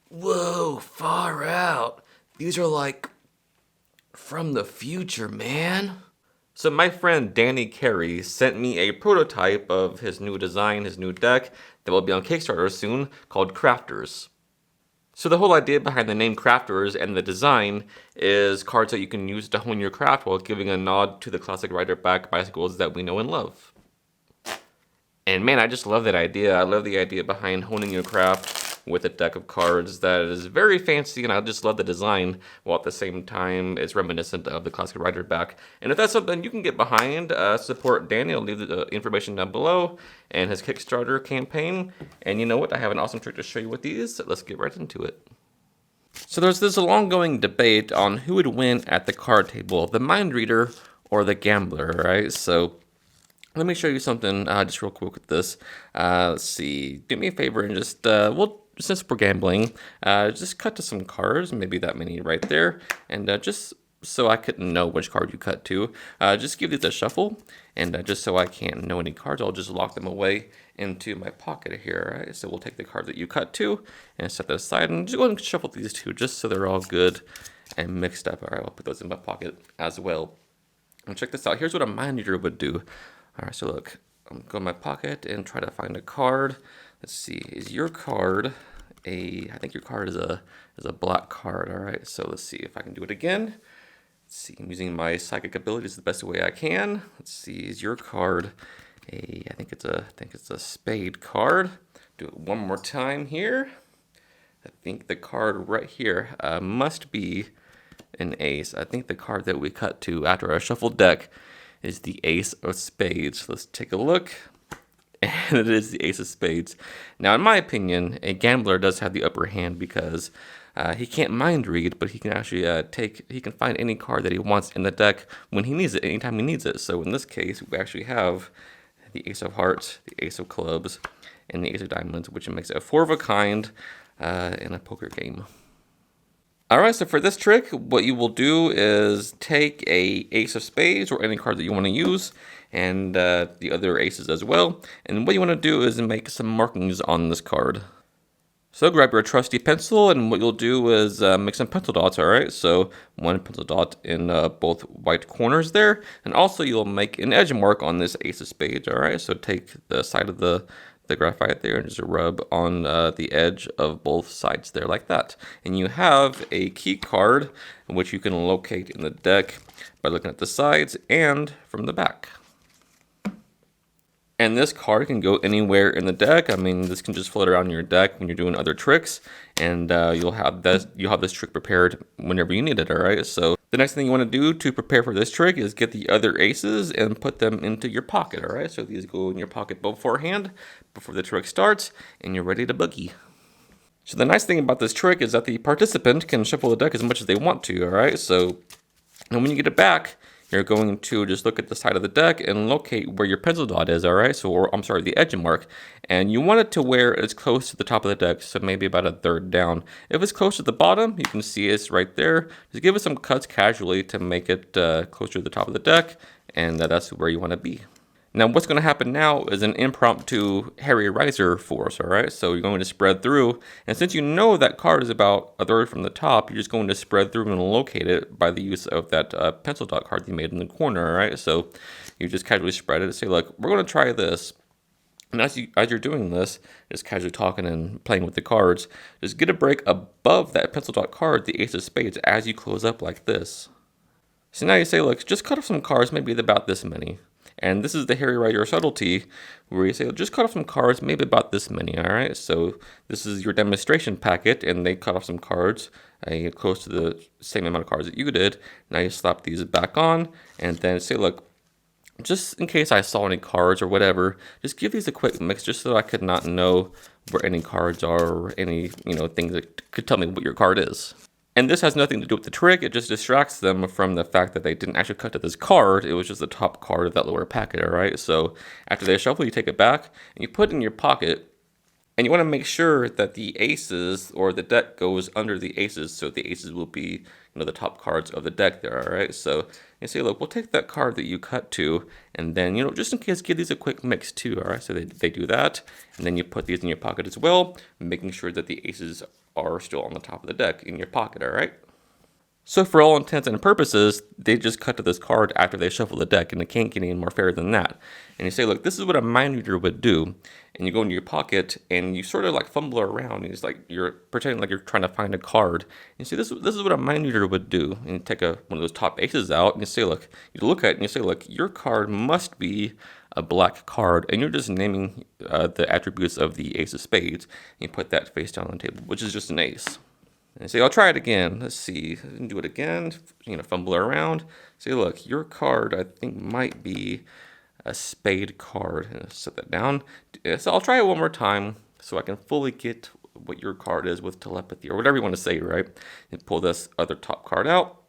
Whoa, far out. These are like from the future, man. So my friend Danny Carey sent me a prototype of his new design, his new deck, that will be on Kickstarter soon, called Crafters. So the whole idea behind the name Crafters and the design is cards that you can use to hone your craft while giving a nod to the classic rider-back bicycles that we know and love. And man, I just love that idea. I love the idea behind honing your craft with a deck of cards that is very fancy, and I just love the design, while at the same time it's reminiscent of the classic rider back. And if that's something you can get behind, support Danny. I'll leave the information down below and his Kickstarter campaign. And you know what? I have an awesome trick to show you with these. So let's get right into it. So there's this long-going debate on who would win at the card table, the mind reader or the gambler, right? So let me show you something just real quick with this. Let's see. Do me a favor and just, since we're gambling, just cut to some cards, maybe that many right there. And just so I couldn't know which card you cut to, just give these a shuffle. And just so I can't know any cards, I'll just lock them away into my pocket here. Right? So we'll take the card that you cut to and set that aside. And just go ahead and shuffle these two just so they're all good and mixed up. All right, I'll put those in my pocket as well. And check this out. Here's what a mind reader would do. All right, so look, I'm going to my pocket and try to find a card. Let's see, is your card I think your card is a black card. All right, so let's see if I can do it again. Let's see, I'm using my psychic abilities the best way I can. Let's see, is your card I think it's a spade card. Do it one more time here. I think the card right here must be an ace. I think the card that we cut to after our shuffled deck is the ace of spades. Let's take a look. And it is the ace of spades. Now, in my opinion, a gambler does have the upper hand because he can't mind read, but he can actually he can find any card that he wants in the deck when he needs it, anytime he needs it. So in this case, we actually have the ace of hearts, the ace of clubs, and the ace of diamonds, which makes it a four of a kind in a poker game. All right, so for this trick, what you will do is take a ace of spades or any card that you want to use, and the other aces as well. And what you want to do is make some markings on this card. So grab your trusty pencil, and what you'll do is make some pencil dots, all right? So one pencil dot in both white corners there, and also you'll make an edge mark on this ace of spades, all right? So take the side of the graphite there and just rub on the edge of both sides there like that. And you have a key card, which you can locate in the deck by looking at the sides and from the back. And this card can go anywhere in the deck. I mean, this can just float around your deck when you're doing other tricks, and you'll have this trick prepared whenever you need it. All right. So the next thing you want to do to prepare for this trick is get the other aces and put them into your pocket. All right. So these go in your pocket beforehand, before the trick starts, and you're ready to boogie. So the nice thing about this trick is that the participant can shuffle the deck as much as they want to. All right. So, and when you get it back, you're going to just look at the side of the deck and locate where your pencil dot is, all right? The edge mark. And you want it to where it's close to the top of the deck, so maybe about a third down. If it's close to the bottom, you can see it's right there. Just give it some cuts casually to make it closer to the top of the deck, and that's where you want to be. Now, what's going to happen now is an impromptu Harry Riser force, all right? So you're going to spread through, and since you know that card is about a third from the top, you're just going to spread through and locate it by the use of that pencil dot card you made in the corner, all right? So you just casually spread it and say, look, we're going to try this. And as you're doing this, just casually talking and playing with the cards, just get a break above that pencil dot card, the ace of spades, as you close up like this. So now you say, look, just cut off some cards, maybe about this many. And this is the Harry Rider subtlety, where you say, just cut off some cards, maybe about this many, all right? So this is your demonstration packet, and they cut off some cards close to the same amount of cards that you did. Now you slap these back on, and then say, look, just in case I saw any cards or whatever, just give these a quick mix just so I could not know where any cards are or any, things that could tell me what your card is. And this has nothing to do with the trick, it just distracts them from the fact that they didn't actually cut to this card, it was just the top card of that lower packet, alright? So after they shuffle, you take it back, and you put it in your pocket, And you want to make sure that the aces or the deck goes under the aces, so the aces will be, the top cards of the deck there, all right? So you say, look, we'll take that card that you cut to, and then, just in case, give these a quick mix too, all right? So they do that, and then you put these in your pocket as well, making sure that the aces are still on the top of the deck in your pocket, all right? So for all intents and purposes, they just cut to this card after they shuffle the deck, and it can't get any more fair than that. And you say, look, this is what a mind reader would do. And you go into your pocket, and you sort of like fumble around. And it's like you're pretending like you're trying to find a card. And you say, this is what a mind reader would do. And you take one of those top aces out, and you say, look, you look at it, and you say, look, your card must be a black card. And you're just naming the attributes of the ace of spades. And you put that face down on the table, which is just an ace. And say, I'll try it again. Let's see. Do it again. Fumble around. Say, look, your card, I think, might be a spade card. And set that down. So I'll try it one more time so I can fully get what your card is with telepathy or whatever you want to say, right? And pull this other top card out.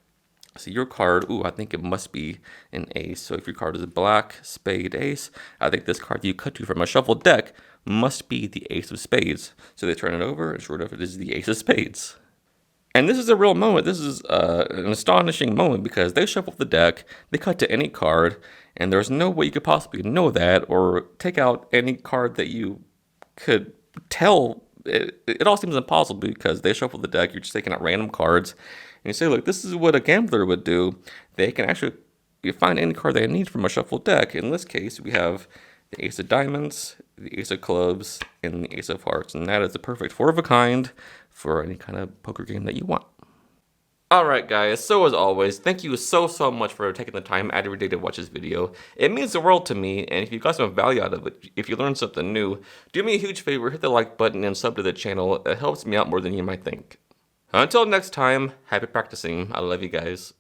So your card, I think it must be an ace. So if your card is black, spade, ace, I think this card that you cut to from a shuffled deck must be the ace of spades. So they turn it over, and sure enough, it is the ace of spades. And this is a real moment. This is an astonishing moment because they shuffle the deck, they cut to any card, and there's no way you could possibly know that or take out any card that you could tell. It all seems impossible because they shuffle the deck, you're just taking out random cards, and you say, look, this is what a gambler would do. They can actually find any card they need from a shuffled deck. In this case, we have the ace of diamonds, the ace of clubs, and the ace of hearts. And that is the perfect four of a kind for any kind of poker game that you want. Alright guys, so as always, thank you so much for taking the time out of your day to watch this video. It means the world to me, and if you got some value out of it, if you learned something new, do me a huge favor, hit the like button and sub to the channel. It helps me out more than you might think. Until next time, happy practicing. I love you guys.